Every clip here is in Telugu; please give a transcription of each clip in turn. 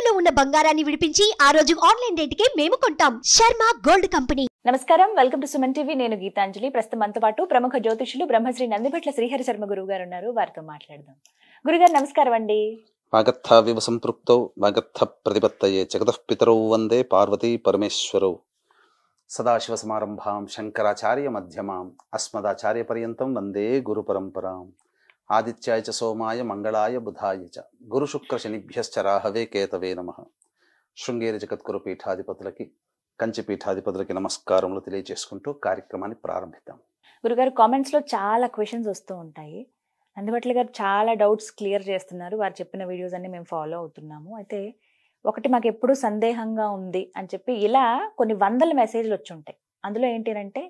తాకట్టులో ఉన్న బంగారాన్ని విడిపించి ఆ రోజు ఆన్లైన్ రేటుకే మేము కొంటాం. Sharma gold company. నమస్కారం, వెల్కమ్ టు సుమన్ టీవీ. నేను గీతాంజలి. ప్రస్తుతం మనతో పాటు ప్రముఖ జ్యోతిషులు బ్రహ్మశ్రీ నందిబెట్ల శ్రీహరి శర్మ గురువు గారు ఉన్నారు. వారితో మాట్లాడదాం. గురుగారు నమస్కారం అండి. వాగర్థ వివ సంపృక్తౌ వాగర్థ ప్రతిపత్తయే జగతః పితరౌ వందే పార్వతీ పరమేశ్వరౌ. సదాశివ సమారంభాం శంకరాచార్య మధ్యమాం అస్మదాచార్య పర్యంతం వందే గురు పరంపరాం. ఆదిత్యాయ చ సోమాయ మంగళాయ బుధాయ చ గురు శుక్ర శనిభ్యశ్చ రాహవే కేతవే నమః. శృంగేరి జగద్గురు పీఠాధిపతులకి కంచి పీఠాధిపతులకి నమస్కారములు తెలియజేసుకుంటూ కార్యక్రమాన్ని ప్రారంభిద్దాం. గురుగారు, కామెంట్స్ లో చాలా క్వశ్చన్స్ వస్తూ ఉంటాయి. నందిబెట్ల గారు చాలా డౌట్స్ క్లియర్ చేస్తున్నారు. వారు చెప్పిన వీడియోస్ అన్ని మేము ఫాలో అవుతున్నాము. అయితే ఒకటి మాకు ఎప్పుడు సందేహంగా ఉంది అని చెప్పి ఇలా కొన్ని వందల మెసేజ్లు వచ్చి ఉంటాయి. అందులో ఏంటి అంటే,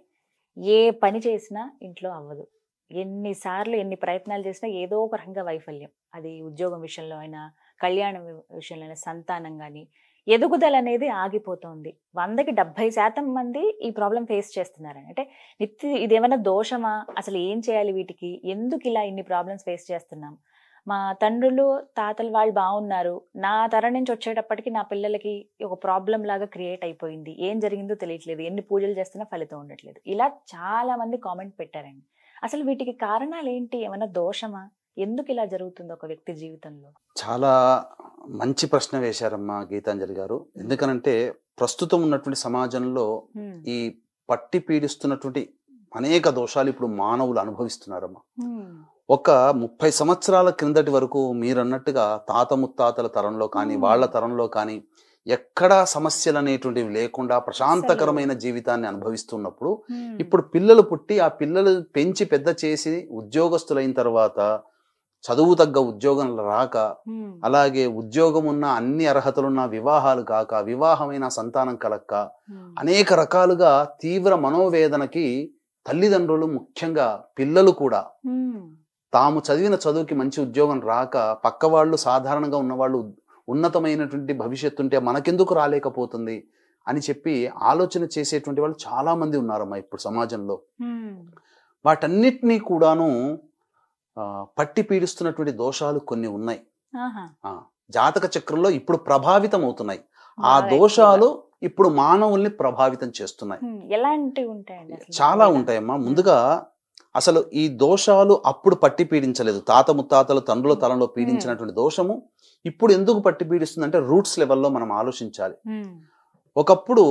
ఏ పని చేసినా ఇంట్లో అవ్వదు, ఎన్నిసార్లు ఎన్ని ప్రయత్నాలు చేసినా ఏదో ఒక రకంగా వైఫల్యం. అది ఉద్యోగం విషయంలో అయినా, కళ్యాణం విషయంలో అయినా, సంతానం కానీ ఎదుగుదల అనేది ఆగిపోతుంది. 100కి 70% మంది ఈ ప్రాబ్లం ఫేస్ చేస్తున్నారని. అంటే ఇదేమైనా దోషమా, అసలు ఏం చేయాలి, వీటికి ఎందుకు ఇలా ఇన్ని ప్రాబ్లమ్స్ ఫేస్ చేస్తున్నాం? మా తండ్రులు తాతలు వాళ్ళు బాగున్నారు, నా తరం నుంచి వచ్చేటప్పటికి నా పిల్లలకి ఒక ప్రాబ్లం లాగా క్రియేట్ అయిపోయింది, ఏం జరిగిందో తెలియట్లేదు, ఎన్ని పూజలు చేస్తున్నా ఫలితం ఉండట్లేదు. ఇలా చాలా మంది కామెంట్ పెట్టారండి. అసలు వీటికి కారణాలు ఏంటి? ఏమైనా దోషమా? ఎందుకు ఇలా జరుగుతుంది ఒక వ్యక్తి జీవితంలో? చాలా మంచి ప్రశ్న వేశారమ్మా గీతాంజలి గారు. ఎందుకనంటే ప్రస్తుతం ఉన్నటువంటి సమాజంలో ఈ పట్టి పీడిస్తున్నటువంటి అనేక దోషాలు ఇప్పుడు మానవులు అనుభవిస్తున్నారమ్మా. ఒక 30 సంవత్సరాల క్రిందటి వరకు మీరన్నట్టుగా తాత ముత్తాతల తరంలో కానీ వాళ్ళ తరంలో కానీ ఎక్కడా సమస్యలు అనేటువంటివి లేకుండా ప్రశాంతకరమైన జీవితాన్ని అనుభవిస్తున్నప్పుడు, ఇప్పుడు పిల్లలు పుట్టి ఆ పిల్లలు పెంచి పెద్ద చేసి ఉద్యోగస్తులైన తర్వాత చదువు తగ్గ ఉద్యోగం రాక, అలాగే ఉద్యోగం ఉన్న అన్ని అర్హతలున్న వివాహాలు కాక, వివాహమైన సంతానం కలక్క, అనేక రకాలుగా తీవ్ర మనోవేదనకి తల్లిదండ్రులు, ముఖ్యంగా పిల్లలు కూడా తాము చదివిన చదువుకి మంచి ఉద్యోగం రాక, పక్క వాళ్ళు సాధారణంగా ఉన్నవాళ్ళు ఉన్నతమైనటువంటి భవిష్యత్తు ఉంటే మనకెందుకు రాలేకపోతుంది అని చెప్పి ఆలోచన చేసేటువంటి వాళ్ళు చాలా మంది ఉన్నారమ్మా ఇప్పుడు సమాజంలో. వాటన్నిటినీ కూడాను పట్టి పీడిస్తున్నటువంటి దోషాలు కొన్ని ఉన్నాయి. జాతక చక్రంలో ఇప్పుడు ప్రభావితం అవుతున్నాయి. ఆ దోషాలు ఇప్పుడు మానవుల్ని ప్రభావితం చేస్తున్నాయి. ఎలాంటివి ఉంటాయండి? చాలా ఉంటాయమ్మా. ముందుగా అసలు ఈ దోషాలు అప్పుడు పట్టి పీడించలేదు. తాత ముత్తాతలు తండ్రుల తలంలో పీడించినటువంటి దోషము ఇప్పుడు ఎందుకు పట్టి పీడిస్తుందంటే రూట్స్ లెవెల్లో మనం ఆలోచించాలి. ఒకప్పుడు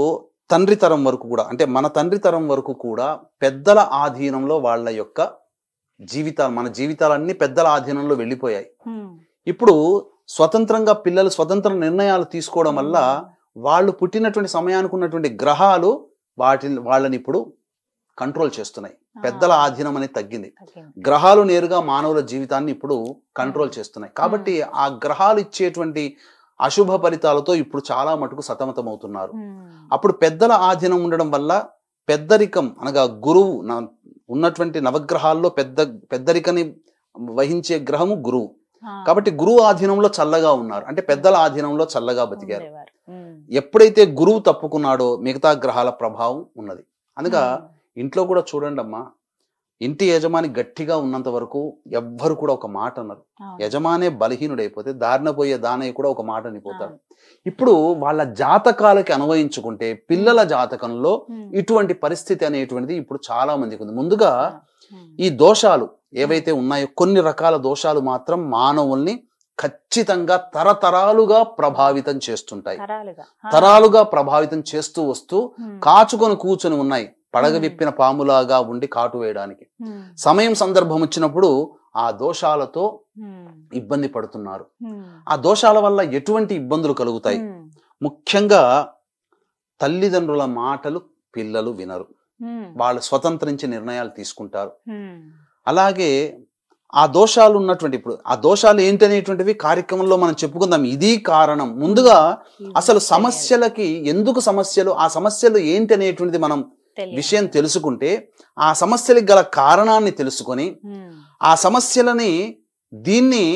తండ్రి తరం వరకు కూడా, అంటే మన తండ్రి తరం వరకు కూడా పెద్దల ఆధీనంలో వాళ్ళ యొక్క జీవితాలు, మన జీవితాలన్నీ పెద్దల ఆధీనంలో వెళ్ళిపోయాయి. ఇప్పుడు స్వతంత్రంగా పిల్లలు స్వతంత్ర నిర్ణయాలు తీసుకోవడం వల్ల వాళ్ళు పుట్టినటువంటి సమయానికి ఉన్నటువంటి గ్రహాలు వాళ్ళని ఇప్పుడు కంట్రోల్ చేస్తున్నాయి. పెద్దల ఆధీనం అనేది తగ్గింది. గ్రహాలు నేరుగా మానవుల జీవితాన్ని ఇప్పుడు కంట్రోల్ చేస్తున్నాయి. కాబట్టి ఆ గ్రహాలు ఇచ్చేటువంటి అశుభ ఫలితాలతో ఇప్పుడు చాలా మటుకు సతమతం అవుతున్నారు. అప్పుడు పెద్దల ఆధీనం ఉండడం వల్ల పెద్దరికం అనగా గురువు ఉన్నటువంటి నవగ్రహాల్లో పెద్దరికని వహించే గ్రహము గురువు. కాబట్టి గురువు ఆధీనంలో చల్లగా ఉన్నారు, అంటే పెద్దల ఆధీనంలో చల్లగా బతికారు. ఎప్పుడైతే గురువు తప్పుకున్నాడో మిగతా గ్రహాల ప్రభావం ఉన్నది. అనగా ఇంట్లో కూడా చూడండి అమ్మా, ఇంటి యజమాని గట్టిగా ఉన్నంత వరకు ఎవ్వరు కూడా ఒక మాట అన్నారు. యజమానే బలహీనుడైపోతే దారిన పోయే దానయ్య కూడా ఒక మాట అనిపోతాడు. ఇప్పుడు వాళ్ళ జాతకాలకి అన్వయించుకుంటే పిల్లల జాతకంలో ఇటువంటి పరిస్థితి అనేటువంటిది ఇప్పుడు చాలా మందికి ఉంది. ముందుగా ఈ దోషాలు ఏవైతే ఉన్నాయో కొన్ని రకాల దోషాలు మాత్రం మానవుల్ని ఖచ్చితంగా తరతరాలుగా ప్రభావితం చేస్తుంటాయి. తరాలుగా ప్రభావితం చేస్తూ వస్తూ కాచుకొని కూర్చొని ఉన్నాయి, పడగ విప్పిన పాములాగా ఉండి కాటు వేయడానికి. సమయం సందర్భం వచ్చినప్పుడు ఆ దోషాలతో ఇబ్బంది పడుతున్నారు. ఆ దోషాల వల్ల ఎటువంటి ఇబ్బందులు కలుగుతాయి? ముఖ్యంగా తల్లిదండ్రుల మాటలు పిల్లలు వినరు, వాళ్ళు స్వతంత్రించి నిర్ణయాలు తీసుకుంటారు. అలాగే ఆ దోషాలు ఉన్నటువంటి, ఇప్పుడు ఆ దోషాలు ఏంటనేటువంటివి కార్యక్రమంలో మనం చెప్పుకుందాం. ఇది కారణం. ముందుగా అసలు సమస్యలకి ఎందుకు సమస్యలు, ఆ సమస్యలు ఏంటి అనేటువంటిది మనం విషయం తెలుసుకుంటే, ఆ సమస్యలకు గల కారణాన్ని తెలుసుకొని ఆ సమస్యలని దీన్ని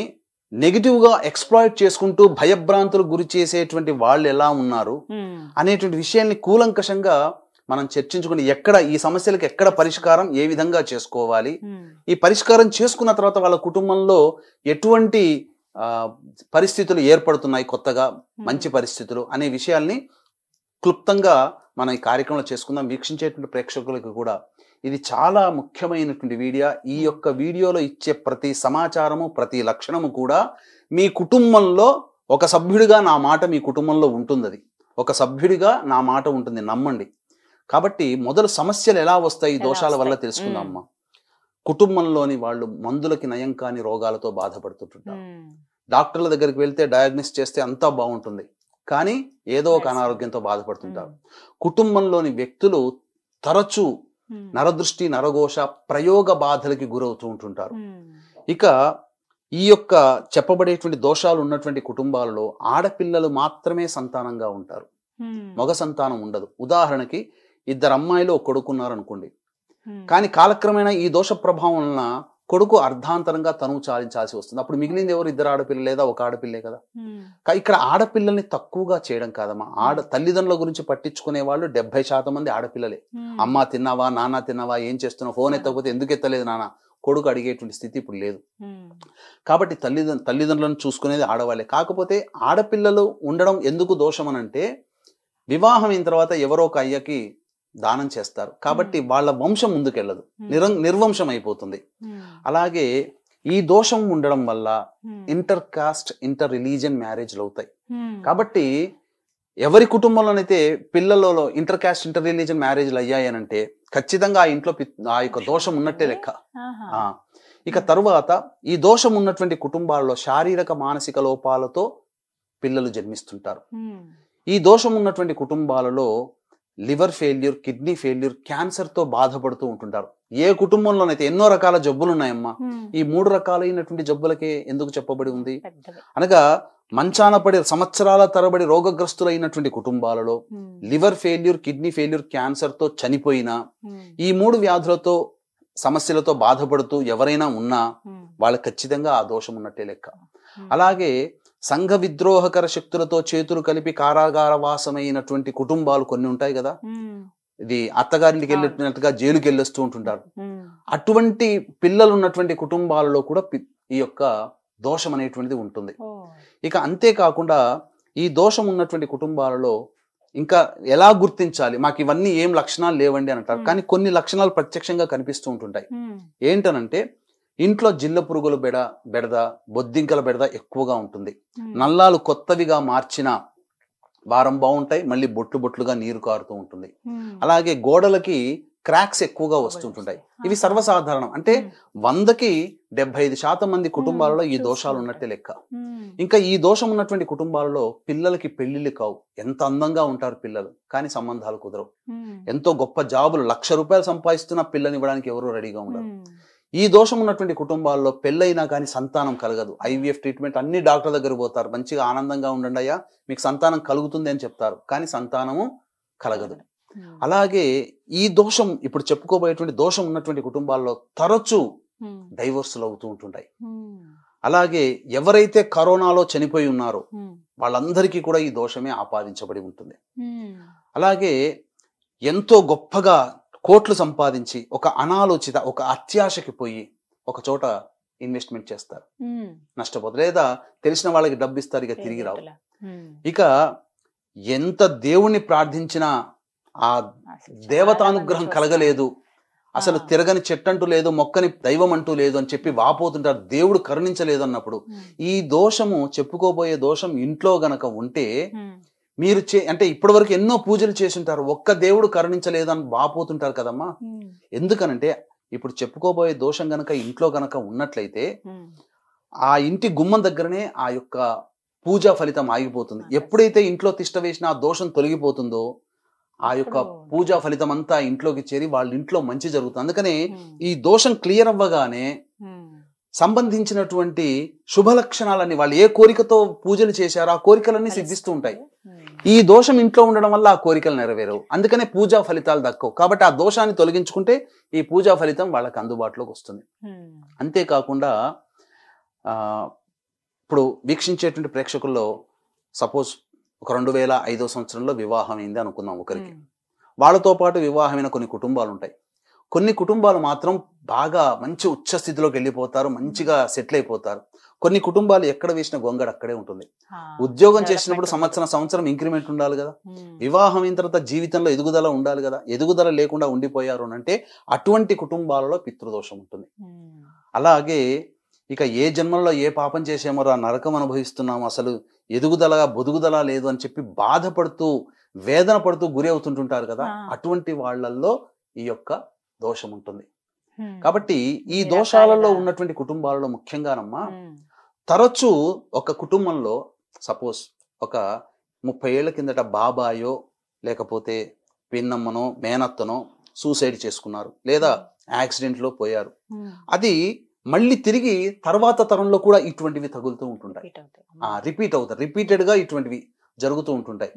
నెగిటివ్ గా ఎక్స్ప్లాయిట్ చేసుకుంటూ భయభ్రాంతులకు గురి చేసేటువంటి వాళ్ళు ఎలా ఉన్నారు అనేటువంటి విషయాన్ని కూలంకషంగా మనం చర్చించుకుని ఎక్కడ ఈ సమస్యలకు ఎక్కడ పరిష్కారం ఏ విధంగా చేసుకోవాలి, ఈ పరిష్కారం చేసుకున్న తర్వాత వాళ్ళ కుటుంబంలో ఎటువంటి పరిస్థితులు ఏర్పడుతున్నాయి కొత్తగా, మంచి పరిస్థితులు అనే విషయాల్ని క్లుప్తంగా మనం ఈ కార్యక్రమంలో చేసుకుందాం. వీక్షించేటువంటి ప్రేక్షకులకు కూడా ఇది చాలా ముఖ్యమైనటువంటి వీడియో. ఈ యొక్క వీడియోలో ఇచ్చే ప్రతి సమాచారము, ప్రతి లక్షణము కూడా మీ కుటుంబంలో ఒక సభ్యుడిగా నా మాట మీ కుటుంబంలో ఉంటుంది. అది ఒక సభ్యుడిగా నా మాట ఉంటుంది, నమ్మండి. కాబట్టి మొదలు సమస్యలు ఎలా వస్తాయి ఈ దోషాల వల్ల తెలుసుకుందాం అమ్మా. కుటుంబంలోని వాళ్ళు మందులకి నయం కాని రోగాలతో బాధపడుతుంటారు. డాక్టర్ల దగ్గరికి వెళ్తే డయాగ్నోస్ చేస్తే అంతా బాగుంటుంది, కానీ ఏదో ఒక అనారోగ్యంతో బాధపడుతుంటారు. కుటుంబంలోని వ్యక్తులు తరచూ నరదృష్టి, నరఘోష, ప్రయోగ బాధలకి గురవుతూ ఉంటుంటారు. ఇక ఈ యొక్క చెప్పబడేటువంటి దోషాలు ఉన్నటువంటి కుటుంబాలలో ఆడపిల్లలు మాత్రమే సంతానంగా ఉంటారు, మగ సంతానం ఉండదు. ఉదాహరణకి 2 అమ్మాయిలు ఒక కొడుకున్నారు అనుకోండి, కానీ కాలక్రమేణా ఈ దోష ప్రభావం వలన కొడుకు అర్ధాంతరంగా తనువు చాలించాల్సి వస్తుంది. అప్పుడు మిగిలింది ఎవరు? 2 ఆడపిల్ల లేదా ఒక ఆడపిల్లే కదా. ఇక్కడ ఆడపిల్లల్ని తక్కువగా చేయడం కాదమ్మా. తల్లిదండ్రుల గురించి పట్టించుకునే వాళ్ళు 70% మంది ఆడపిల్లలే. అమ్మ తిన్నావా, నాన్న తిన్నావా, ఏం చేస్తున్నావు, ఫోన్ ఎత్తకపోతే ఎందుకు ఎత్తలేదు నాన్న, కొడుకు అడిగేటువంటి స్థితి ఇప్పుడు లేదు. కాబట్టి తల్లిదండ్రులను చూసుకునేది ఆడవాళ్ళే. కాకపోతే ఆడపిల్లలు ఉండడం ఎందుకు దోషం అనంటే, వివాహం అయిన తర్వాత ఎవరో ఒక అయ్యకి దానం చేస్తారు కాబట్టి వాళ్ళ వంశం ముందుకెళ్ళదు, నిర్వంశం అయిపోతుంది. అలాగే ఈ దోషం ఉండడం వల్ల ఇంటర్ కాస్ట్, ఇంటర్ రిలీజియన్ మ్యారేజ్లు అవుతాయి. కాబట్టి ఎవరి కుటుంబంలోనైతే పిల్లలలో ఇంటర్ కాస్ట్, ఇంటర్ రిలీజియన్ మ్యారేజ్లు అయ్యాయి అనంటే ఖచ్చితంగా ఆ ఇంట్లో ఆ యొక్క దోషం ఉన్నట్టే లెక్క. ఇక తరువాత ఈ దోషం ఉన్నటువంటి కుటుంబాల్లో శారీరక, మానసిక లోపాలతో పిల్లలు జన్మిస్తుంటారు. ఈ దోషం ఉన్నటువంటి కుటుంబాలలో లివర్ ఫెయిల్యూర్, కిడ్నీ ఫెయిల్యూర్, క్యాన్సర్తో బాధపడుతూ ఉంటుంటారు. ఏ కుటుంబంలోనైతే ఎన్నో రకాల జబ్బులు ఉన్నాయమ్మా. ఈ 3 రకాలైనటువంటి జబ్బులకే ఎందుకు చెప్పబడి ఉంది అనగా, మంచాన పడి సంవత్సరాల తరబడి రోగగ్రస్తులైనటువంటి కుటుంబాలలో లివర్ ఫెయిల్యూర్, కిడ్నీ ఫెయిల్యూర్, క్యాన్సర్తో చనిపోయినా, ఈ 3 వ్యాధులతో సమస్యలతో బాధపడుతూ ఎవరైనా ఉన్నా వాళ్ళకి ఖచ్చితంగా ఆ దోషం ఉన్నట్టే లెక్క. అలాగే సంఘ విద్రోహకర శక్తులతో చేతులు కలిపి కారాగార వాసమైనటువంటి కుటుంబాలు కొన్ని ఉంటాయి కదా. ఇది అత్తగారింటికి వెళ్ళినట్టుగా జైలుకి వెళ్ళొస్తూ ఉంటుంటారు. అటువంటి పిల్లలు ఉన్నటువంటి కుటుంబాలలో కూడా ఈ యొక్క దోషం అనేటువంటిది ఉంటుంది. ఇక అంతేకాకుండా ఈ దోషం ఉన్నటువంటి కుటుంబాలలో ఇంకా ఎలా గుర్తించాలి, మాకు ఇవన్నీ ఏం లక్షణాలు లేవండి అని అంటారు, కానీ కొన్ని లక్షణాలు ప్రత్యక్షంగా కనిపిస్తూ ఉంటుంటాయి. ఏంటనంటే, ఇంట్లో జిల్ల పురుగుల బెడద, బొద్దింకల బెడద ఎక్కువగా ఉంటుంది. నల్లాలు కొత్తవిగా మార్చిన వారం బాగుంటాయి, మళ్ళీ బొట్లుగా నీరు కారుతూ ఉంటుంది. అలాగే గోడలకి క్రాక్స్ ఎక్కువగా వస్తుంటుంటాయి. ఇవి సర్వసాధారణం. అంటే 100కి 75% మంది కుటుంబాలలో ఈ దోషాలు ఉన్నట్టే లెక్క. ఇంకా ఈ దోషం ఉన్నటువంటి కుటుంబాలలో పిల్లలకి పెళ్లిళ్ళు కావు. ఎంత అందంగా ఉంటారు పిల్లలు, కానీ సంబంధాలు కుదరవు. ఎంతో గొప్ప జాబులు, ₹1,00,000 సంపాదిస్తున్న పిల్లని ఇవ్వడానికి ఎవరు రెడీగా ఉండరు. ఈ దోషం ఉన్నటువంటి కుటుంబాల్లో పెళ్ళైనా కానీ సంతానం కలగదు. IVF ట్రీట్మెంట్ అన్ని డాక్టర్ దగ్గర పోతారు, మంచిగా ఆనందంగా ఉండండి అయ్యా మీకు సంతానం కలుగుతుంది అని చెప్తారు, కానీ సంతానము కలగదు. అలాగే ఈ దోషం, ఇప్పుడు చెప్పుకోబోయేటువంటి దోషం ఉన్నటువంటి కుటుంబాల్లో తరచూ డైవోర్సులు అవుతూ ఉంటుంటాయి. అలాగే ఎవరైతే కరోనాలో చనిపోయి ఉన్నారో వాళ్ళందరికీ కూడా ఈ దోషమే ఆపాదించబడి ఉంటుంది. అలాగే ఎంతో గొప్పగా కోట్లు సంపాదించి ఒక అనాలోచిత, ఒక అత్యాశకి పోయి ఒక చోట ఇన్వెస్ట్మెంట్ చేస్తారు, నష్టపోతారు. లేదా తెలిసిన వాళ్ళకి డబ్బు ఇస్తారు, ఇక తిరిగి రావు. ఇక ఎంత దేవుణ్ణి ప్రార్థించినా ఆ దేవతానుగ్రహం కలగలేదు, అసలు తిరగని చెట్టంటూ లేదు, మొక్కని దైవం అంటూ లేదు అని చెప్పి వాపోతుంటారు, దేవుడు కరుణించలేదు అన్నప్పుడు. ఈ దోషము, చెప్పుకోబోయే దోషం ఇంట్లో గనక ఉంటే మీరు అంటే ఇప్పటి వరకు ఎన్నో పూజలు చేసింటారు, ఒక్క దేవుడు కరుణించలేదు అని వాపోతుంటారు కదమ్మా. ఎందుకనంటే ఇప్పుడు చెప్పుకోబోయే దోషం గనక ఇంట్లో గనక ఉన్నట్లయితే ఆ ఇంటి గుమ్మం దగ్గరనే ఆ యొక్క పూజా ఫలితం ఆగిపోతుంది. ఎప్పుడైతే ఇంట్లో తిష్ట వేసిన ఆ దోషం తొలగిపోతుందో ఆ యొక్క పూజా ఫలితం అంతా ఇంట్లోకి చేరి వాళ్ళ ఇంట్లో మంచి జరుగుతుంది. అందుకనే ఈ దోషం క్లియర్ అవ్వగానే సంబంధించినటువంటి శుభ లక్షణాలన్నీ, వాళ్ళు ఏ కోరికతో పూజలు చేశారో ఆ కోరికలన్నీ సిద్ధిస్తూ ఉంటాయి. ఈ దోషం ఇంట్లో ఉండడం వల్ల ఆ కోరికలు నెరవేరవు, అందుకనే పూజా ఫలితాలు దక్కవు. కాబట్టి ఆ దోషాన్ని తొలగించుకుంటే ఈ పూజా ఫలితం వాళ్ళకి అందుబాటులోకి వస్తుంది. అంతేకాకుండా ఇప్పుడు వీక్షించేటువంటి ప్రేక్షకుల్లో సపోజ్ ఒక 2005 సంవత్సరంలో వివాహం అయింది అనుకుందాం ఒకరికి. వాళ్ళతో పాటు వివాహమైన కొన్ని కుటుంబాలు ఉంటాయి. కొన్ని కుటుంబాలు మాత్రం బాగా మంచి ఉచ్చ స్థితిలోకి వెళ్ళిపోతారు, మంచిగా సెటిల్ అయిపోతారు. కొన్ని కుటుంబాలు ఎక్కడ వేసిన గొంగడ అక్కడే ఉంటుంది. ఉద్యోగం చేసినప్పుడు సంవత్సరం ఇంక్రిమెంట్ ఉండాలి కదా, వివాహం అయిన తర్వాత జీవితంలో ఎదుగుదల ఉండాలి కదా, ఎదుగుదల లేకుండా ఉండిపోయారు అంటే అటువంటి కుటుంబాలలో పితృదోషం ఉంటుంది. అలాగే ఇక ఏ జన్మల్లో ఏ పాపం చేసామో ఆ నరకం అనుభవిస్తున్నాము, అసలు బొదుగుదల లేదు అని చెప్పి బాధపడుతూ వేదన పడుతూ గురి అవుతుంటుంటారు కదా, అటువంటి వాళ్ళల్లో ఈ యొక్క దోషం ఉంటుంది. కాబట్టి ఈ దోషాలలో ఉన్నటువంటి కుటుంబాలలో ముఖ్యంగానమ్మా తరచూ ఒక కుటుంబంలో సపోజ్ ఒక 30 ఏళ్ల కిందట బాబాయో లేకపోతే పిన్నమ్మనో మేనత్తనో సూసైడ్ చేసుకున్నారు, లేదా యాక్సిడెంట్లో పోయారు. అది మళ్ళీ తిరిగి తర్వాత తరంలో కూడా ఇటువంటివి తగులుతూ ఉంటుంటాయి, రిపీటెడ్ గా ఇటువంటివి జరుగుతూ ఉంటుంటాయి.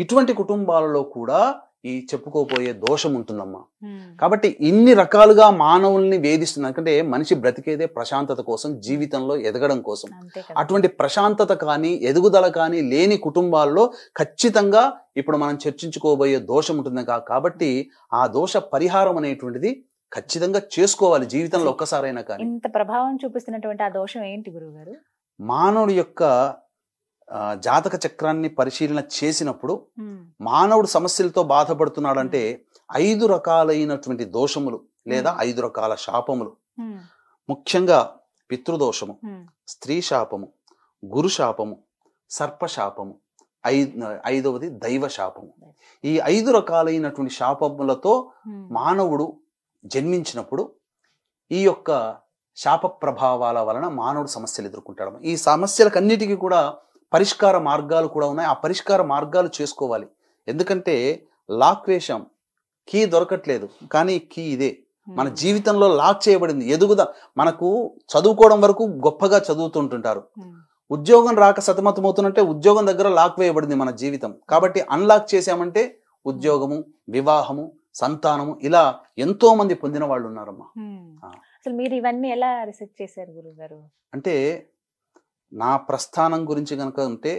ఇటువంటి కుటుంబాలలో కూడా ఈ చెప్పుకోపోయే దోషం ఉంటుందమ్మా. కాబట్టి ఇన్ని రకాలుగా మానవుల్ని వేధిస్తుంది. ఎందుకంటే మనిషి బ్రతికేదే ప్రశాంతత కోసం, జీవితంలో ఎదగడం కోసం. అటువంటి ప్రశాంతత కానీ ఎదుగుదల కానీ లేని కుటుంబాల్లో ఖచ్చితంగా ఇప్పుడు మనం చర్చించుకోబోయే దోషం ఉంటుంది. కాబట్టి ఆ దోష పరిహారం అనేటువంటిది ఖచ్చితంగా చేసుకోవాలి జీవితంలో ఒక్కసారైనా. కానీ ఇంత ప్రభావం చూపిస్తున్నటువంటి ఆ దోషం ఏంటి గురువుగారు? మానవుడి యొక్క జాతక చక్రాన్ని పరిశీలన చేసినప్పుడు మానవుడు సమస్యలతో బాధపడుతున్నాడంటే 5 రకాలైనటువంటి దోషములు లేదా 5 రకాల శాపములు. ముఖ్యంగా పితృదోషము, స్త్రీ శాపము, గురు శాపము, సర్పశాపము, 5వది దైవ శాపము. ఈ 5 రకాలైనటువంటి శాపములతో మానవుడు జన్మించినప్పుడు ఈ యొక్క శాప ప్రభావాల వలన మానవుడు సమస్యలు ఎదుర్కొంటాడు. ఈ సమస్యలకన్నిటికీ కూడా పరిష్కార మార్గాలు కూడా ఉన్నాయి. ఆ పరిష్కార మార్గాలు చేసుకోవాలి. ఎందుకంటే లాక్ వేషం, కీ దొరకట్లేదు, కానీ కీ ఇదే. మన జీవితంలో లాక్ చేయబడింది. మనకు చదువుకోవడం వరకు గొప్పగా చదువుతుంటుంటారు, ఉద్యోగం రాక సతమతమవుతున్నట్టే ఉద్యోగం దగ్గర లాక్ వేయబడింది మన జీవితం. కాబట్టి అన్లాక్ చేసామంటే ఉద్యోగము, వివాహము, సంతానము, ఇలా ఎంతో మంది పొందిన వాళ్ళు ఉన్నారమ్మా. అసలు మీరు ఇవన్నీ ఎలా రీసెర్చ్ చేశారు గురుగారు? అంటే నా ప్రస్థానం గురించి కనుక ఉంటే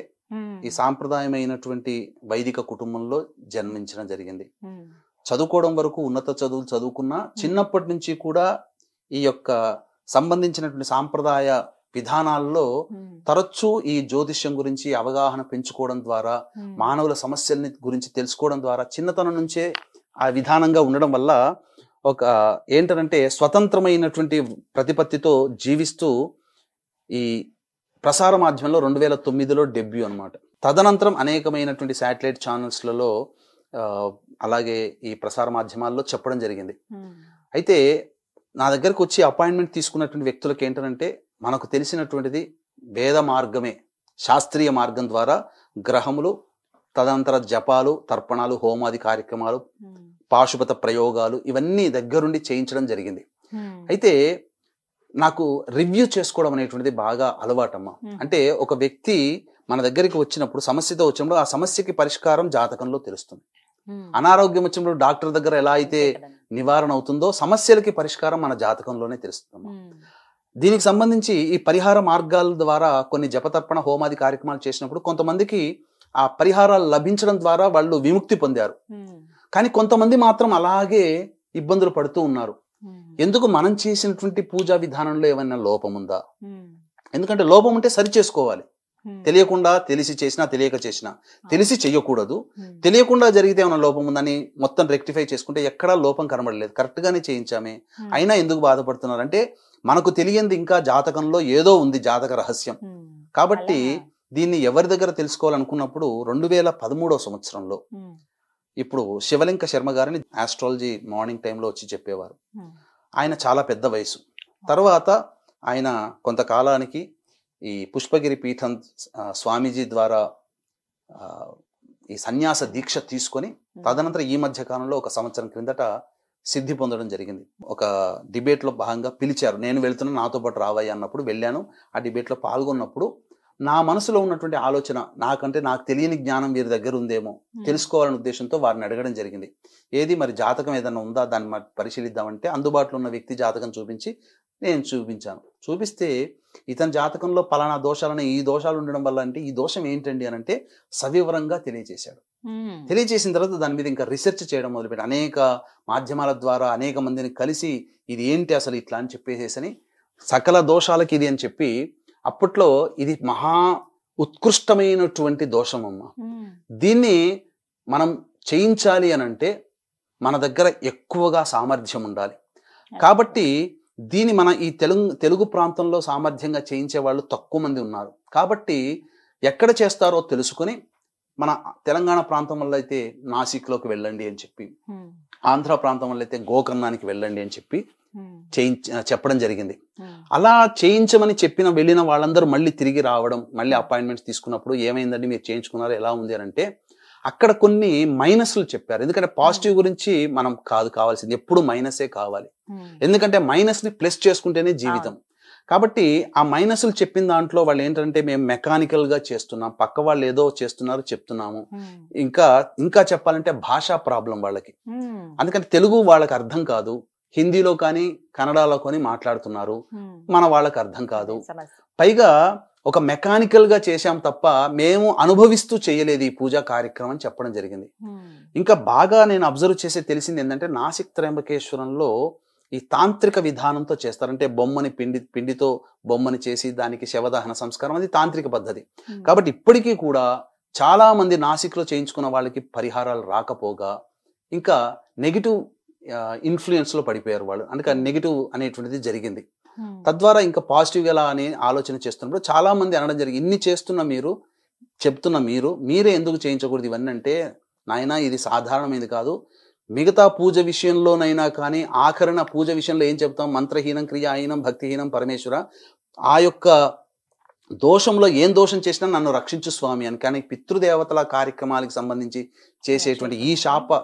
ఈ సాంప్రదాయమైనటువంటి వైదిక కుటుంబంలో జన్మించడం జరిగింది. చదువుకోవడం వరకు ఉన్నత చదువులు చదువుకున్నా చిన్నప్పటి నుంచి కూడా ఈ యొక్క సంబంధించినటువంటి సాంప్రదాయ విధానాల్లో తరచూ ఈ జ్యోతిష్యం గురించి అవగాహన పెంచుకోవడం ద్వారా, మానవుల సమస్యల్ని గురించి తెలుసుకోవడం ద్వారా చిన్నతనం నుంచే ఆ విధానంగా ఉండడం వల్ల ఒక ఏంటంటే స్వతంత్రమైనటువంటి ప్రతిపత్తితో జీవిస్తూ ఈ ప్రసార మాధ్యమంలో 2009లో డెబ్యూ అనమాట. తదనంతరం అనేకమైనటువంటి శాటిలైట్ ఛానల్స్లలో అలాగే ఈ ప్రసార మాధ్యమాల్లో చెప్పడం జరిగింది. అయితే నా దగ్గరకు వచ్చి అపాయింట్మెంట్ తీసుకున్నటువంటి వ్యక్తులకు ఏంటంటే మనకు తెలిసినటువంటిది వేద మార్గమే, శాస్త్రీయ మార్గం ద్వారా గ్రహములు, తదనంతర జపాలు, తర్పణాలు, హోమాది కార్యక్రమాలు, పాశుపత ప్రయోగాలు ఇవన్నీ దగ్గరుండి చేయించడం జరిగింది. అయితే నాకు రివ్యూ చేసుకోవడం అనేటువంటిది బాగా అలవాటమ్మా. అంటే ఒక వ్యక్తి మన దగ్గరికి వచ్చినప్పుడు, సమస్యతో వచ్చినప్పుడు ఆ సమస్యకి పరిష్కారం జాతకంలో తెలుస్తుంది. అనారోగ్యం వచ్చినప్పుడు డాక్టర్ దగ్గర ఎలా అయితే నివారణ అవుతుందో సమస్యలకి పరిష్కారం మన జాతకంలోనే తెలుస్తుందమ్మా. దీనికి సంబంధించి ఈ పరిహార మార్గాల ద్వారా కొన్ని జపతర్పణ హోమాది కార్యక్రమాలు చేసినప్పుడు కొంతమందికి ఆ పరిహారాలు లభించడం ద్వారా వాళ్ళు విముక్తి పొందారు. కానీ కొంతమంది మాత్రం అలాగే ఇబ్బందులు పడుతూ ఉన్నారు. ఎందుకు? మనం చేసినటువంటి పూజా విధానంలో ఏమైనా లోపం ఉందా? ఎందుకంటే లోపం ఉంటే సరి చేసుకోవాలి. తెలియకుండా తెలిసి చేసినా తెలియక చేసినా, తెలిసి చెయ్యకూడదు. తెలియకుండా జరిగితే ఏమైనా లోపం ఉందని మొత్తం రెక్టిఫై చేసుకుంటే ఎక్కడా లోపం కనబడలేదు, కరెక్ట్ గానే చేయించామే, అయినా ఎందుకు బాధపడుతున్నారు అంటే మనకు తెలియంది ఇంకా జాతకంలో ఏదో ఉంది, జాతక రహస్యం. కాబట్టి దీన్ని ఎవరి దగ్గర తెలుసుకోవాలనుకున్నప్పుడు 2013వ సంవత్సరంలో ఇప్పుడు శివలింక శర్మ గారిని ఆస్ట్రాలజీ మార్నింగ్ టైంలో వచ్చి చెప్పేవారు. ఆయన చాలా పెద్ద వయసు. తర్వాత ఆయన కొంతకాలానికి ఈ పుష్పగిరి పీఠం స్వామీజీ ద్వారా ఈ సన్యాస దీక్ష తీసుకొని తదనంతరం ఈ మధ్య కాలంలో 1 సంవత్సరం క్రిందట సిద్ధి పొందడం జరిగింది. ఒక డిబేట్లో భాగంగా పిలిచారు, నేను వెళ్తున్నా నాతో పాటు రావయ్య అన్నప్పుడు వెళ్ళాను. ఆ డిబేట్లో పాల్గొన్నప్పుడు నా మనసులో ఉన్నటువంటి ఆలోచన, నాకు తెలియని జ్ఞానం వీరి దగ్గర ఉందేమో తెలుసుకోవాలనే ఉద్దేశంతో వారిని అడగడం జరిగింది. ఏది మరి జాతకం ఏదైనా ఉందా, దాన్ని పరిశీలిద్దామంటే అందుబాటులో ఉన్న వ్యక్తి జాతకం చూపించి నేను చూపించాను. చూపిస్తే ఇతని జాతకంలో పలానా దోషాలని, ఈ దోషాలు ఉండడం వల్ల అంటే ఈ దోషం ఏంటండి అని అంటే సవివరంగా తెలియజేశాడు. తెలియజేసిన తర్వాత దాని మీద ఇంకా రీసెర్చ్ చేయడం మొదలుపెట్టి అనేక మాధ్యమాల ద్వారా అనేక మందిని కలిసి ఇది ఏంటి అసలు ఇట్లా అని చెప్పేసేసని సకల దోషాలకి ఇది అని చెప్పి అప్పట్లో ఇది మహా ఉత్కృష్టమైనటువంటి దోషం అమ్మ. దీన్ని మనం చేయించాలి అని అంటే మన దగ్గర ఎక్కువగా సామర్థ్యం ఉండాలి. కాబట్టి దీన్ని మన ఈ తెలుగు ప్రాంతంలో సామర్థ్యంగా చేయించే వాళ్ళు తక్కువ మంది ఉన్నారు. కాబట్టి ఎక్కడ చేస్తారో తెలుసుకొని మన తెలంగాణ ప్రాంతం వల్ల అయితే నాసిక్లోకి వెళ్ళండి అని చెప్పి, ఆంధ్ర ప్రాంతం వల్ల అయితే గోకర్ణానికి వెళ్ళండి అని చెప్పి చెప్పడం జరిగింది. అలా చేయించమని వెళ్ళిన వాళ్ళందరూ మళ్ళీ తిరిగి రావడం, మళ్ళీ అపాయింట్మెంట్స్ తీసుకున్నప్పుడు ఏమైందండి మీరు చేయించుకున్నారు ఎలా ఉంది అని అంటే అక్కడ కొన్ని మైనస్లు చెప్పారు. ఎందుకంటే పాజిటివ్ గురించి మనం కావాల్సింది ఎప్పుడు మైనసే కావాలి. ఎందుకంటే మైనస్ ని ప్లస్ చేసుకుంటేనే జీవితం. కాబట్టి ఆ మైనస్లు చెప్పిన దాంట్లో వాళ్ళు మేము మెకానికల్ గా చేస్తున్నాం, పక్క వాళ్ళు ఏదో చేస్తున్నారు చెప్తున్నాము. ఇంకా చెప్పాలంటే భాషా ప్రాబ్లం వాళ్ళకి. అందుకని తెలుగు వాళ్ళకి అర్థం కాదు, హిందీలో కానీ కన్నడలో కానీ మాట్లాడుతున్నారు, మన వాళ్ళకి అర్థం కాదు. పైగా ఒక మెకానికల్ గా చేశాం తప్ప మేము అనుభవిస్తూ చేయలేదు ఈ పూజా కార్యక్రమం అని చెప్పడం జరిగింది. ఇంకా బాగా నేను అబ్జర్వ్ చేసి తెలిసింది ఏంటంటే నాసిక్ త్రయంబకేశ్వరంలో ఈ తాంత్రిక విధానంతో చేస్తారంటే బొమ్మని పిండితో బొమ్మని చేసి దానికి శవదహన సంస్కారం, అది తాంత్రిక పద్ధతి. కాబట్టి ఇప్పటికీ కూడా చాలా మంది నాసిక్లో చేయించుకున్న వాళ్ళకి పరిహారాలు రాకపోగా ఇంకా నెగిటివ్ ఇన్ఫ్లుయెన్స్ లో పడిపోయారు వాళ్ళు. అందుకని నెగిటివ్ అనేటువంటిది జరిగింది. తద్వారా ఇంకా పాజిటివ్ ఎలా అని ఆలోచన చేస్తున్నప్పుడు చాలా మంది అనడం జరిగింది, ఇన్ని చెప్తున్న మీరే ఎందుకు చేయించకూడదు ఇవన్నీ అంటే, నాయనా ఇది సాధారణమైనది కాదు, మిగతా పూజ విషయంలోనైనా కానీ ఆఖరణ పూజ విషయంలో ఏం చెప్తాం, మంత్రహీనం క్రియాహీనం భక్తిహీనం పరమేశ్వర, ఆ యొక్క దోషంలో ఏం దోషం చేసినా నన్ను రక్షించు స్వామి అని. కానీ పితృదేవతల కార్యక్రమాలకు సంబంధించి చేసేటువంటి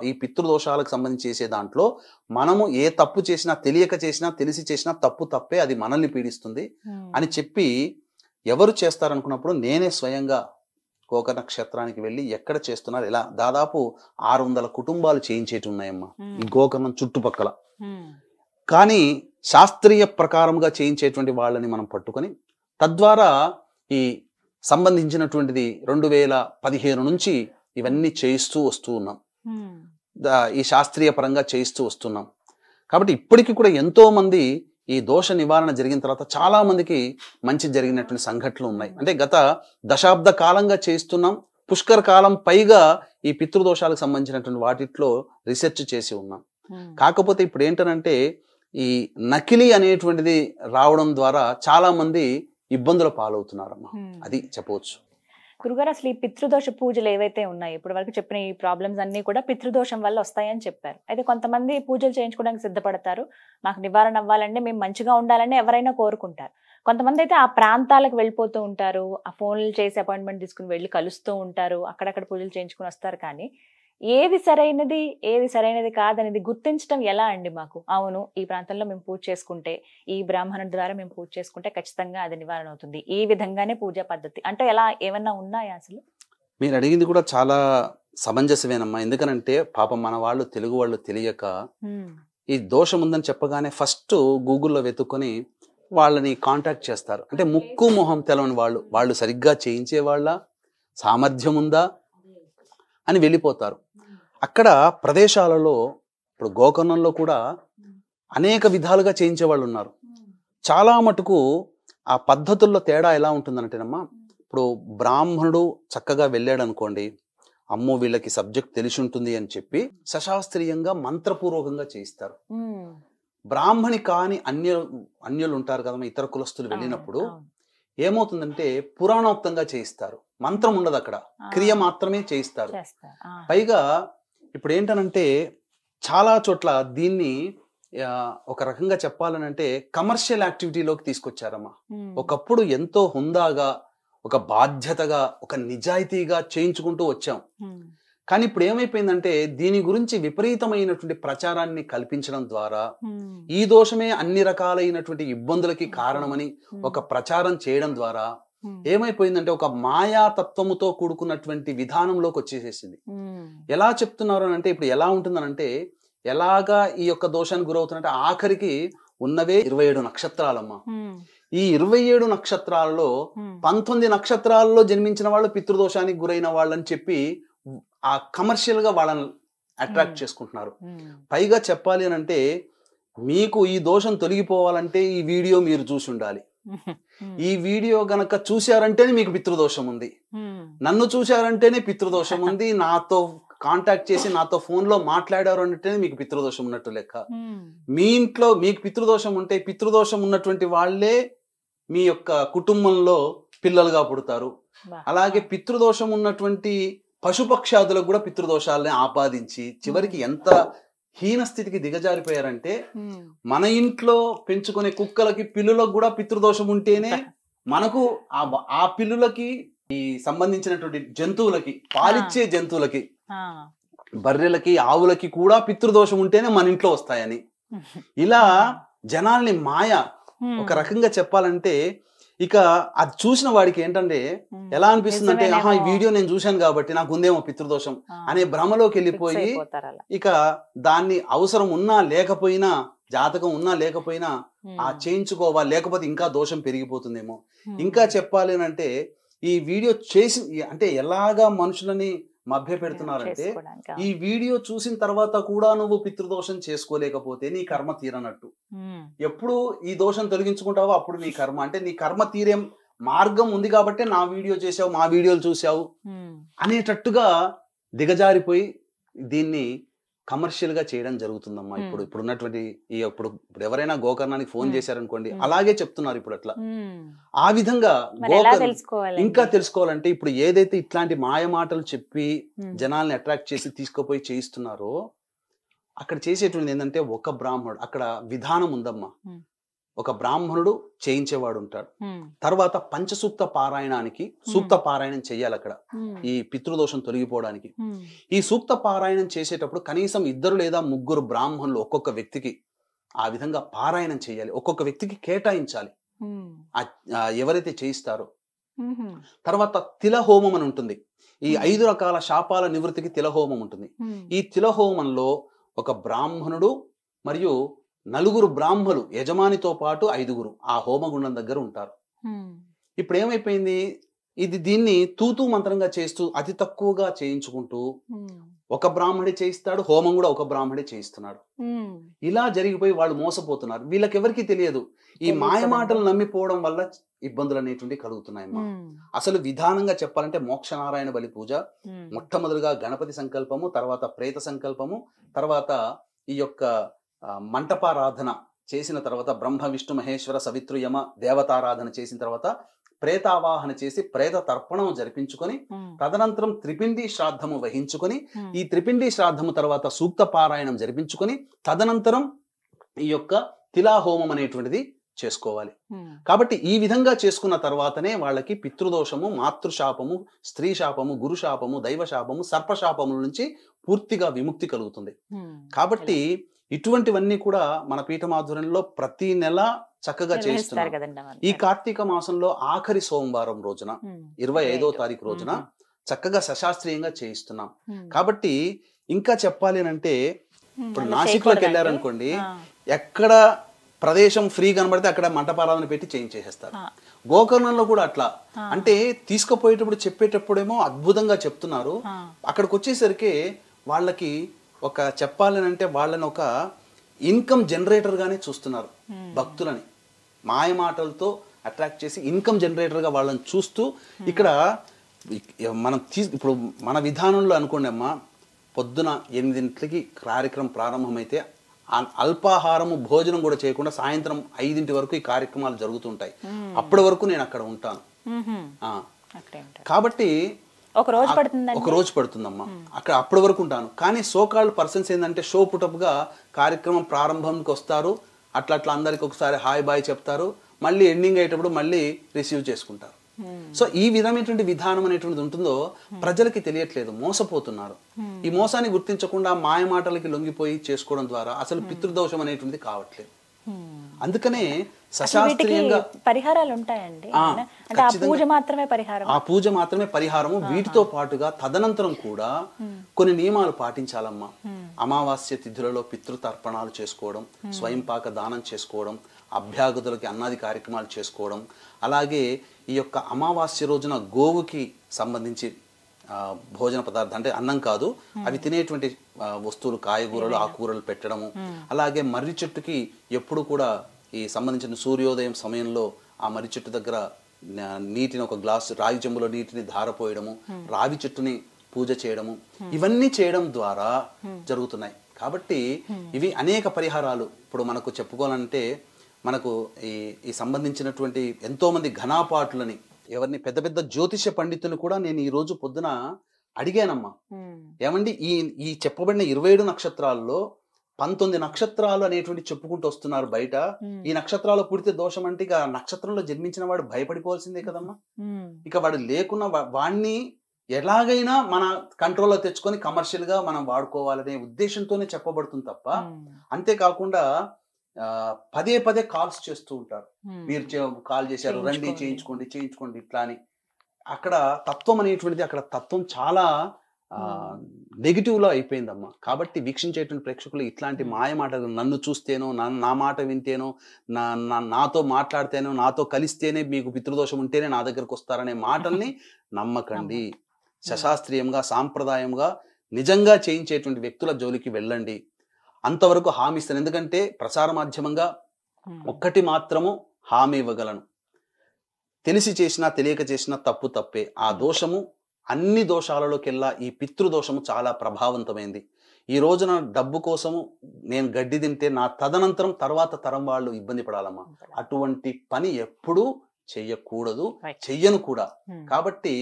ఈ పితృదోషాలకు సంబంధించి చేసే దాంట్లో మనము ఏ తప్పు చేసినా, తెలియక చేసినా తెలిసి చేసినా తప్పే, అది మనల్ని పీడిస్తుంది అని చెప్పి ఎవరు చేస్తారనుకున్నప్పుడు నేనే స్వయంగా గోకర్ణ క్షేత్రానికి వెళ్ళి ఎక్కడ చేస్తున్నారు ఎలా దాదాపు 600 కుటుంబాలు చేయించేటి ఉన్నాయమ్మా ఈ గోకర్ణం చుట్టుపక్కల. కానీ శాస్త్రీయ ప్రకారంగా చేయించేటువంటి వాళ్ళని మనం పట్టుకొని తద్వారా ఈ సంబంధించినటువంటిది 2015 నుంచి ఇవన్నీ చేయిస్తూ వస్తూ ఉన్నాం, ఈ శాస్త్రీయ పరంగా చేయిస్తూ వస్తున్నాం. కాబట్టి ఇప్పటికీ కూడా ఎంతో మంది ఈ దోష నివారణ జరిగిన తర్వాత చాలా మందికి మంచి జరిగినటువంటి సంఘటనలు ఉన్నాయి. అంటే గత దశాబ్ద కాలంగా చేయిస్తున్నాం, పుష్కర కాలం పైగా ఈ పితృదోషాలకు సంబంధించినటువంటి వాటిలో రీసెర్చ్ చేసి ఉన్నాం. కాకపోతే ఇప్పుడు ఏంటనంటే ఈ నకిలీ అనేటువంటిది రావడం ద్వారా చాలా మంది ఇబ్బందుల పాలవుతున్నారమ్మా, అది చెప్పవచ్చు. గురుగారు, అసలు ఈ పితృదోష పూజలు ఏవైతే ఉన్నాయి ఇప్పటి వరకు చెప్పిన ఈ ప్రాబ్లమ్స్ అన్ని కూడా పితృదోషం వల్ల వస్తాయని చెప్పారు. అయితే కొంతమంది పూజలు చేయించుకోవడానికి సిద్ధపడతారు, మాకు నివారణ అవ్వాలంటే మేము మంచిగా ఉండాలని ఎవరైనా కోరుకుంటారు. కొంతమంది అయితే ఆ ప్రాంతాలకు వెళ్ళిపోతూ ఉంటారు, ఆ ఫోన్లు చేసి అపాయింట్మెంట్ తీసుకుని వెళ్ళి కలుస్తూ ఉంటారు, అక్కడక్కడ పూజలు చేయించుకుని వస్తారు. కానీ ఏది సరైనది కాదనేది గుర్తించడం ఎలా అండి మాకు? అవును, ఈ ప్రాంతంలో మేము పూజ చేసుకుంటే, ఈ బ్రాహ్మణుడి ద్వారా మేము పూజ చేసుకుంటే ఖచ్చితంగా అది నివారణ అవుతుంది, ఈ విధంగానే పూజా పద్ధతి అంటే ఎలా ఏమన్నా ఉన్నాయా? అసలు మీరు అడిగింది కూడా చాలా సమంజసమేనమ్మా. ఎందుకనంటే పాపం మన వాళ్ళు తెలుగు వాళ్ళు తెలియక ఈ దోషం ఉందని చెప్పగానే ఫస్ట్ గూగుల్లో వెతుక్కొని వాళ్ళని కాంటాక్ట్ చేస్తారు. అంటే ముక్కు మొహం తెలవని వాళ్ళు సరిగ్గా చేయించే వాళ్ళ సామర్థ్యం ఉందా అని వెళ్ళిపోతారు. అక్కడ ప్రదేశాలలో ఇప్పుడు గోకర్ణంలో కూడా అనేక విధాలుగా చేయించే వాళ్ళు ఉన్నారు. చాలా మటుకు ఆ పద్ధతుల్లో తేడా ఎలా ఉంటుందంటేనమ్మా, ఇప్పుడు బ్రాహ్మణుడు చక్కగా వెళ్ళాడు అనుకోండి, అమ్మో వీళ్ళకి సబ్జెక్ట్ తెలిసి ఉంటుంది అని చెప్పి సశాస్త్రీయంగా మంత్రపూర్వకంగా చేయిస్తారు. బ్రాహ్మణి కాని అన్యులు ఉంటారు కదమ్మా, ఇతర కులస్తులు వెళ్ళినప్పుడు ఏమవుతుందంటే పురాణోక్తంగా చేయిస్తారు, మంత్రం ఉండదు అక్కడ, క్రియ మాత్రమే చేయిస్తారు. పైగా ఇప్పుడు ఏంటనంటే చాలా చోట్ల దీన్ని ఒక రకంగా చెప్పాలనంటే కమర్షియల్ యాక్టివిటీలోకి తీసుకొచ్చారమ్మా. ఒకప్పుడు ఎంతో హుందాగా, ఒక బాధ్యతగా, ఒక నిజాయితీగా చేయించుకుంటూ వచ్చాం. కానీ ఇప్పుడు ఏమైపోయిందంటే దీని గురించి విపరీతమైనటువంటి ప్రచారాన్ని కల్పించడం ద్వారా ఈ దోషమే అన్ని రకాలైనటువంటి ఇబ్బందులకి కారణమని ఒక ప్రచారం చేయడం ద్వారా ఏమైపోయిందంటే ఒక మాయాతత్వముతో కూడుకున్నటువంటి విధానంలోకి వచ్చేసేసింది. ఎలా చెప్తున్నారు అంటే ఇప్పుడు ఎలా ఉంటుందనంటే, ఎలాగా ఈ యొక్క దోషానికి గురవుతున్నట్టే ఆఖరికి ఉన్నవే 27 నక్షత్రాలమ్మా. ఈ 27 నక్షత్రాలలో 19 నక్షత్రాలలో జన్మించిన వాళ్ళు పితృదోషానికి గురైన వాళ్ళని చెప్పి ఆ కమర్షియల్ గా వాళ్ళని అట్రాక్ట్ చేసుకుంటున్నారు. పైగా చెప్పాలి అని అంటే మీకు ఈ దోషం తొలగిపోవాలంటే ఈ వీడియో మీరు చూసి ఉండాలి. ఈ వీడియో గనక చూశారంటేనే మీకు పితృదోషం ఉంది, నన్ను చూశారంటేనే పితృదోషం ఉంది, నాతో కాంటాక్ట్ చేసి నాతో ఫోన్ లో మాట్లాడారు అంటేనే మీకు పితృదోషం ఉన్నట్టు లెక్క. మీ ఇంట్లో మీకు పితృదోషం ఉంటే పితృదోషం ఉన్నటువంటి వాళ్ళే మీ యొక్క కుటుంబంలో పిల్లలుగా పుడతారు. అలాగే పితృదోషం ఉన్నటువంటి పశుపక్షాదులకు కూడా పితృదోషాలని ఆపాదించి చివరికి ఎంత హీన స్థితికి దిగజారిపోయారంటే మన ఇంట్లో పెంచుకునే కుక్కలకి పిల్లులకు కూడా పితృదోషం ఉంటేనే మనకు ఆ పిల్లులకి ఈ సంబంధించినటువంటి జంతువులకి పాలిచ్చే జంతువులకి బర్రెలకి ఆవులకి కూడా పితృదోషం ఉంటేనే మన ఇంట్లో వస్తాయని ఇలా జనాల్ని మాయ ఒక రకంగా చెప్పాలంటే ఇక అది చూసిన వాడికి ఏంటంటే ఎలా అనిపిస్తుంది అంటే ఆహా ఈ వీడియో నేను చూశాను కాబట్టి నాకు ఉందేమో పితృదోషం అనే భ్రమలోకి వెళ్ళిపోయి ఇక దాన్ని అవసరం ఉన్నా లేకపోయినా జాతకం ఉన్నా లేకపోయినా ఆ చేయించుకోవాలి, లేకపోతే ఇంకా దోషం పెరిగిపోతుందేమో. ఇంకా చెప్పాలి అంటే ఈ వీడియో చేసి అంటే ఎలాగా మనుషులని మభ్య పెడుతున్నారంటే ఈ వీడియో చూసిన తర్వాత కూడా నువ్వు పితృదోషం చేసుకోలేకపోతే నీ కర్మ తీరనట్టు. ఎప్పుడు ఈ దోషం తొలగించుకుంటావో అప్పుడు నీ కర్మ అంటే నీ కర్మ తీరే మార్గం ఉంది కాబట్టి నా వీడియో చేసావు, మా వీడియోలు చూసావు అనేటట్టుగా దిగజారిపోయి దీన్ని కమర్షియల్ గా చేయడం జరుగుతుందమ్మా. ఇప్పుడు ఉన్నటువంటి ఇప్పుడు ఎవరైనా గోకర్ణానికి ఫోన్ చేశారనుకోండి అలాగే చెప్తున్నారు ఇప్పుడు అట్లా. ఆ విధంగా ఇంకా తెలుసుకోవాలంటే ఇప్పుడు ఏదైతే ఇట్లాంటి మాయ మాటలు చెప్పి జనాల్ని అట్రాక్ట్ చేసి తీసుకుపోయి చేయిస్తున్నారో అక్కడ చేసేటువంటి ఏంటంటే ఒక బ్రాహ్మణుడు అక్కడ విధానం ఉందమ్మా. ఒక బ్రాహ్మణుడు చేయించేవాడు ఉంటాడు. తర్వాత పంచసూక్త పారాయణానికి సూక్త పారాయణం చెయ్యాలి అక్కడ ఈ పితృదోషం తొలగిపోవడానికి. ఈ సూక్త పారాయణం చేసేటప్పుడు కనీసం 2 లేదా 3 బ్రాహ్మణులు ఒక్కొక్క వ్యక్తికి ఆ విధంగా పారాయణం చేయాలి, ఒక్కొక్క వ్యక్తికి కేటాయించాలి ఎవరైతే చేయిస్తారో. తర్వాత తిలహోమం అని ఉంటుంది. ఈ 5 రకాల శాపాల నివృత్తికి తిలహోమం ఉంటుంది. ఈ తిలహోమంలో ఒక బ్రాహ్మణుడు మరియు 4 బ్రాహ్మలు యజమానితో పాటు 5 ఆ హోమగుండం దగ్గర ఉంటారు. ఇప్పుడు ఏమైపోయింది, దీన్ని తూతూ మంత్రంగా చేస్తూ అతి తక్కువగా చేయించుకుంటూ ఒక బ్రాహ్మడే చేయిస్తాడు, హోమం కూడా ఒక బ్రాహ్మడే చేయిస్తున్నాడు. ఇలా జరిగిపోయి వాళ్ళు మోసపోతున్నారు. వీళ్ళకెవరికి తెలియదు. ఈ మాయ మాటలు నమ్మిపోవడం వల్ల ఇబ్బందులు అనేటువంటి కలుగుతున్నాయమ్మా. అసలు విధానంగా చెప్పాలంటే మోక్షనారాయణ బలి పూజ మొట్టమొదటిగా గణపతి సంకల్పము, తర్వాత ప్రేత సంకల్పము, తర్వాత ఈ యొక్క మంటపారాధన చేసిన తర్వాత బ్రహ్మ విష్ణు మహేశ్వర సవితృ యమ దేవతారాధన చేసిన తర్వాత ప్రేతావాహన చేసి ప్రేత తర్పణం జరిపించుకొని తదనంతరం త్రిపిండి శ్రాద్ధము వహించుకొని ఈ త్రిపిండి శ్రాద్ధము తర్వాత సూక్త పారాయణం జరిపించుకొని తదనంతరం ఈ యొక్క తిలాహోమం అనేటువంటిది చేసుకోవాలి. కాబట్టి ఈ విధంగా చేసుకున్న తర్వాతనే వాళ్ళకి పితృదోషము, మాతృశాపము, స్త్రీ శాపము, గురు శాపము, దైవ శాపము, సర్పశాపముల నుంచి పూర్తిగా విముక్తి కలుగుతుంది. కాబట్టి ఇటువంటివన్నీ కూడా మన పీఠమాధుర్యంలో ప్రతి నెల చక్కగా చేస్తున్నారు. ఈ కార్తీక మాసంలో ఆఖరి సోమవారం రోజున 25వ తారీఖు రోజున చక్కగా సశాస్త్రీయంగా చేయిస్తున్నాం. కాబట్టి ఇంకా చెప్పాలి అంటే ఇప్పుడు నాసిక్లోకి వెళ్ళారనుకోండి, ఎక్కడ ప్రదేశం ఫ్రీ కనబడితే అక్కడ మంటపారాధన పెట్టి చేయించేసేస్తారు. గోకర్ణంలో కూడా అట్లా. అంటే తీసుకుపోయేటప్పుడు చెప్పేటప్పుడేమో అద్భుతంగా చెప్తున్నారు, అక్కడికి వచ్చేసరికి వాళ్ళకి ఒక చెప్పాలని అంటే వాళ్ళని ఒక ఇన్కమ్ జనరేటర్ గానే చూస్తున్నారు. భక్తులని మాయ మాటలతో అట్రాక్ట్ చేసి ఇన్కమ్ జనరేటర్ గా వాళ్ళని చూస్తూ ఇక్కడ మనం ఇప్పుడు మన విధానంలో అనుకోండి అమ్మా, పొద్దున 8 కార్యక్రమం ప్రారంభమైతే అల్పాహారము భోజనం కూడా చేయకుండా సాయంత్రం 5 వరకు ఈ కార్యక్రమాలు జరుగుతుంటాయి. అప్పటి వరకు నేను అక్కడ ఉంటాను. కాబట్టి ఒక రోజు పడుతుందమ్మా అక్కడ, అప్పటి వరకు ఉంటాను. కానీ సోకాల్డ్ పర్సన్స్ ఏంటంటే షో పుటప్ గా కార్యక్రమం ప్రారంభంకి వస్తారు, అట్లా అందరికి ఒకసారి హాయ్ బాయ్ చెప్తారు, మళ్ళీ ఎండింగ్ అయ్యేటప్పుడు మళ్ళీ రిసీవ్ చేసుకుంటారు. సో ఈ విధమైనటువంటి విధానం అనేటువంటిది ఉంటుందో ప్రజలకి తెలియట్లేదు, మోసపోతున్నారు. ఈ మోసాన్ని గుర్తించకుండా మాయ మాటలకి లొంగిపోయి చేసుకోవడం ద్వారా అసలు పితృదోషం అనేటువంటిది కావట్లేదు. అందుకనే సశాస్త్రీయంగా పరిహారాలు ఉంటాయండి. ఆ పూజ మాత్రమే పరిహారము. వీటితో పాటుగా తదనంతరం కూడా కొన్ని నియమాలు పాటించాలమ్మా. అమావాస్య తిథులలో పితృతర్పణాలు చేసుకోవడం, స్వయంపాక దానం చేసుకోవడం, అభ్యాగతులకి అన్నాది కార్యక్రమాలు చేసుకోవడం, అలాగే ఈ యొక్క అమావాస్య రోజున గోవుకి సంబంధించి భోజన పదార్థం అంటే అన్నం కాదు, అవి తినేటువంటి వస్తువులు, కాయగూరలు, ఆకుకూరలు పెట్టడము. అలాగే మర్రి చెట్టుకి ఎప్పుడు కూడా ఈ సంబంధించిన సూర్యోదయం సమయంలో ఆ మర్రి చెట్టు దగ్గర నీటిని ఒక గ్లాసు రాగి చెంబులో నీటిని ధారపోయడము, రావి చెట్టుని పూజ చేయడము, ఇవన్నీ చేయడం ద్వారా జరుగుతున్నాయి. కాబట్టి ఇవి అనేక పరిహారాలు. ఇప్పుడు మనకు చెప్పుకోవాలంటే మనకు ఈ సంబంధించినటువంటి ఎంతో మంది ఘనాపాటులని, ఎవరిని పెద్ద పెద్ద జ్యోతిష పండితులు కూడా నేను ఈ రోజు పొద్దున అడిగానమ్మా, ఏమండి ఈ చెప్పబడిన 27 నక్షత్రాల్లో 19 నక్షత్రాలు అనేటువంటి చెప్పుకుంటూ వస్తున్నారు బయట. ఈ నక్షత్రాలు పుడితే దోషం అంటే ఇక నక్షత్రంలో జన్మించిన వాడు భయపడిపోవాల్సిందే కదమ్మా. ఇక వాడు లేకున్నా వాడిని ఎలాగైనా మన కంట్రోల్లో తెచ్చుకొని కమర్షియల్ గా మనం వాడుకోవాలనే ఉద్దేశంతోనే చెప్పబడుతుంది తప్ప, అంతేకాకుండా పదే పదే కాల్స్ చేస్తూ ఉంటారు. మీరు కాల్ చేశారు, రండి చేయించుకోండి ఇట్లా అని. అక్కడ తత్వం అనేటువంటిది, అక్కడ తత్వం చాలా నెగిటివ్ లో అయిపోయిందమ్మా. కాబట్టి వీక్షించేటువంటి ప్రేక్షకులు ఇట్లాంటి మాయ మాటలు, నన్ను చూస్తేనో, నా మాట వింటేనో, నాతో మాట్లాడితేనో, నాతో కలిస్తేనే మీకు పితృదోషం ఉంటేనే నా దగ్గరకు వస్తారనే మాటల్ని నమ్మకండి. శశాస్త్రీయంగా, సాంప్రదాయంగా నిజంగా చేయించేటువంటి వ్యక్తుల జోలికి వెళ్ళండి. అంతవరకు హామీ ఇస్తాను. ఎందుకంటే ప్రసార మాధ్యమంగా ఒక్కటి మాత్రము హామీ ఇవ్వగలను, తెలిసి చేసినా తెలియక చేసినా తప్పు తప్పే. ఆ దోషము అన్ని దోషాలలోకెల్లా ఈ పితృదోషము చాలా ప్రభావవంతమైంది. ఈ రోజున డబ్బు కోసము నేను గడ్డి తింటే నా తదనంతరం తర్వాత తరం వాళ్ళు ఇబ్బంది పడాలమ్మా. అటువంటి పని ఎప్పుడూ చెయ్యకూడదు, చెయ్యను కూడా. కాబట్టి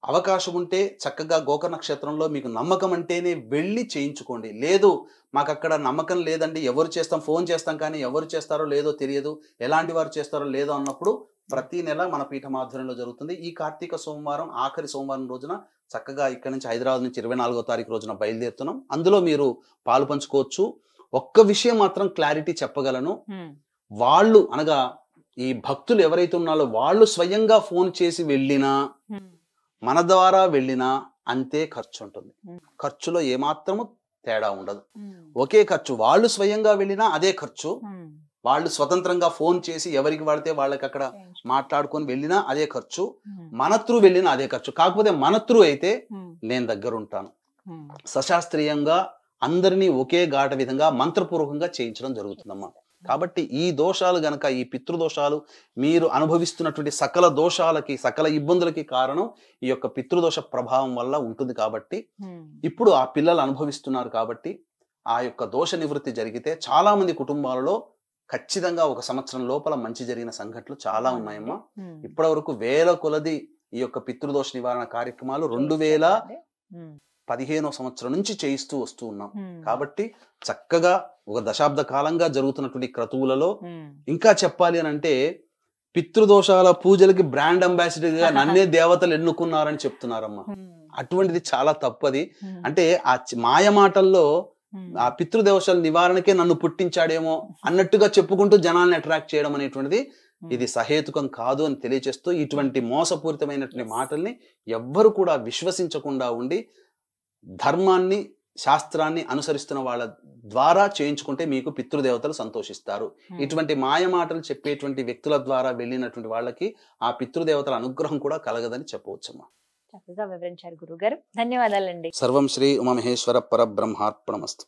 అవకాశం ఉంటే చక్కగా గోకర నక్షత్రంలో మీకు నమ్మకం అంటేనే వెళ్ళి చేయించుకోండి. లేదు మాకు అక్కడ నమ్మకం లేదండి, ఎవరు చేస్తాం, ఫోన్ చేస్తాం కానీ ఎవరు చేస్తారో లేదో తెలియదు, ఎలాంటి వారు చేస్తారో లేదో అన్నప్పుడు ప్రతి నెల మన పీఠం ఆధ్వర్యంలో జరుగుతుంది. ఈ కార్తీక సోమవారం ఆఖరి సోమవారం రోజున చక్కగా ఇక్కడ నుంచి హైదరాబాద్ నుంచి 24వ తారీఖు రోజున బయలుదేరుతున్నాం. అందులో మీరు పాలు పంచుకోవచ్చు. ఒక్క విషయం మాత్రం క్లారిటీ చెప్పగలను, వాళ్ళు అనగా ఈ భక్తులు ఎవరైతే ఉన్నారో వాళ్ళు స్వయంగా ఫోన్ చేసి వెళ్ళినా, మన ద్వారా వెళ్ళినా అంతే ఖర్చు ఉంటుంది. ఖర్చులో ఏమాత్రము తేడా ఉండదు, ఒకే ఖర్చు. వాళ్ళు స్వయంగా వెళ్ళినా అదే ఖర్చు, వాళ్ళు స్వతంత్రంగా ఫోన్ చేసి ఎవరికి వాడితే వాళ్ళకి అక్కడ మాట్లాడుకొని వెళ్ళినా అదే ఖర్చు, మన త్రూ వెళ్ళినా అదే ఖర్చు. కాకపోతే మన త్రూ అయితే నేను దగ్గర ఉంటాను. సశాస్త్రీయంగా అందరినీ ఒకే ఘాట విధంగా మంత్రపూర్వకంగా చేయించడం జరుగుతుందమ్మా. కాబట్టి ఈ దోషాలు గనక, ఈ పితృదోషాలు మీరు అనుభవిస్తున్నటువంటి సకల దోషాలకి, సకల ఇబ్బందులకి కారణం ఈ యొక్క పితృదోష ప్రభావం వల్ల ఉంటుంది. కాబట్టి ఇప్పుడు ఆ పిల్లలు అనుభవిస్తున్నారు. కాబట్టి ఆ యొక్క దోష నివృత్తి జరిగితే చాలా మంది కుటుంబాలలో ఖచ్చితంగా 1 సంవత్సరం లోపల మంచి జరిగిన సంఘటనలు చాలా ఉన్నాయమ్మా. ఇప్పటి వరకు వేల కొలది ఈ యొక్క పితృదోష నివారణ కార్యక్రమాలు 2015వ సంవత్సరం నుంచి చేయిస్తూ వస్తూ ఉన్నాం. కాబట్టి చక్కగా 1 దశాబ్ద కాలంగా జరుగుతున్నటువంటి క్రతువులలో ఇంకా చెప్పాలి అని అంటే, పితృదోషాల పూజలకి బ్రాండ్ అంబాసిడర్ గా నన్నే దేవతలు ఎన్నుకున్నారని చెప్తున్నారమ్మా. అటువంటిది చాలా తప్పది. అంటే ఆ మాయ మాటల్లో ఆ పితృదోషాల నివారణకే నన్ను పుట్టించాడేమో అన్నట్టుగా చెప్పుకుంటూ జనాల్ని అట్రాక్ట్ చేయడం అనేటువంటిది ఇది సహేతుకం కాదు అని తెలియజేస్తూ, ఇటువంటి మోసపూరితమైనటువంటి మాటల్ని ఎవ్వరు కూడా విశ్వసించకుండా ఉండి ధర్మాన్ని, శాస్త్రాన్ని అనుసరిస్తున్న వాళ్ళ ద్వారా చేయించుకుంటే మీకు పితృదేవతలు సంతోషిస్తారు. ఇటువంటి మాయ మాటలు చెప్పేటువంటి వ్యక్తుల ద్వారా వెళ్ళినటువంటి వాళ్ళకి ఆ పితృదేవతల అనుగ్రహం కూడా కలగదని చెప్పవచ్చమ్మా. చక్కగా వివరించారు గురుగారు, ధన్యవాదాలండి. సర్వం శ్రీ ఉమామహేశ్వర పరబ్రహ్మార్పణమస్తు.